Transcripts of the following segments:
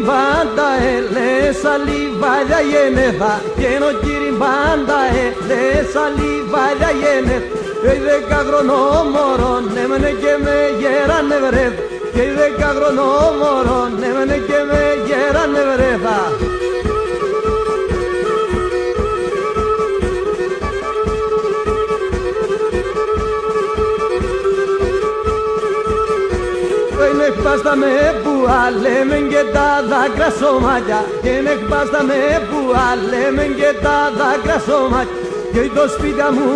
banda le salivaglia yenetha Keno kiri banda le salivaglia yenetha Kei 10 χρονόμορων έμενε και με γέρανε βρεθ Κei 10 χρονόμορων έμενε και με γέρανε βρεθα Εκπάστα με που αλέμεν και τα δάκρα σώματια Και εκπάστα με που αλέμεν και τα δάκρα σώματια Και το σπίτι μου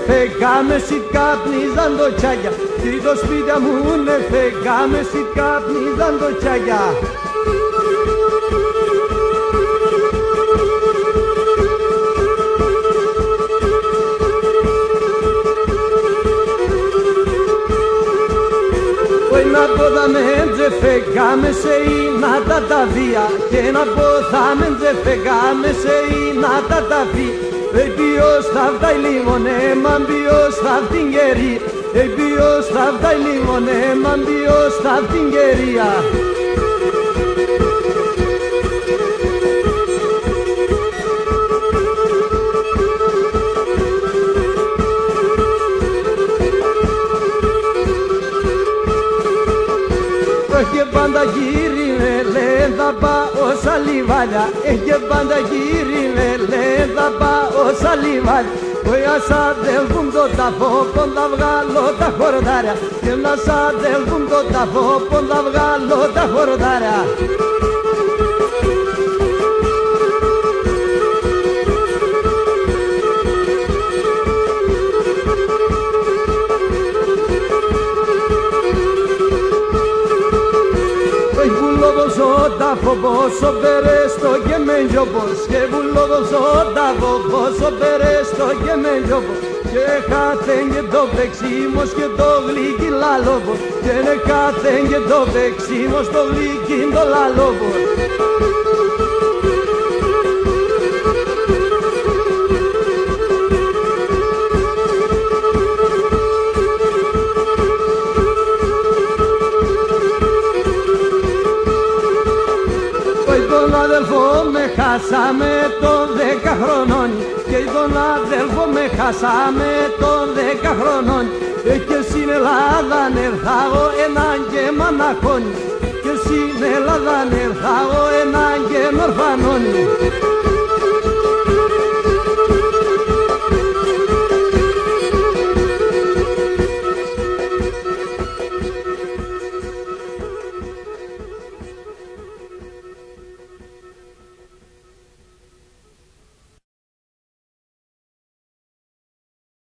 φεγάμε σι καπνίζαν το τσάγια Και το σπίτι μου φεγάμε σι καπνίζαν το τσάγια Να πόδαμε ντζε φεγάμε σε ίνατα τα βία Και να πόδαμε ντζε φεγάμε σε ίνατα τα βία Ποιος θα φτάει λίγον έμαν ποιος θα φτήν κερία Ποιος θα φτάει λίγον έμαν ποιος θα φτήν κερία Έχει πάντα γύρι με λένε πάω σαλιβάλια Έχει πάντα γύρι με λένε πάω σαλιβάλια Κι ας αδελφούν το ταφό πόντα βγάλω τα χορδάρια Και ας αδελφούν το ταφό πόντα βγάλω τα χορδάρια Πόσο περέστο και με γιοπός Και βουλόδος όταβο πόσο περέστο και με γιοπός Και χάθεν και το παίξιμος και το γλυκί λαλόβος Και χάθεν και το παίξιμος το γλυκί το λαλόβος Τον αδελφό με χάσαμε των 10 χρονών Και τον αδελφό με χάσαμε των 10 χρονών Και στην Ελλάδα νερθάγω έναν και μανακόν Και στην Ελλάδα νερθάγω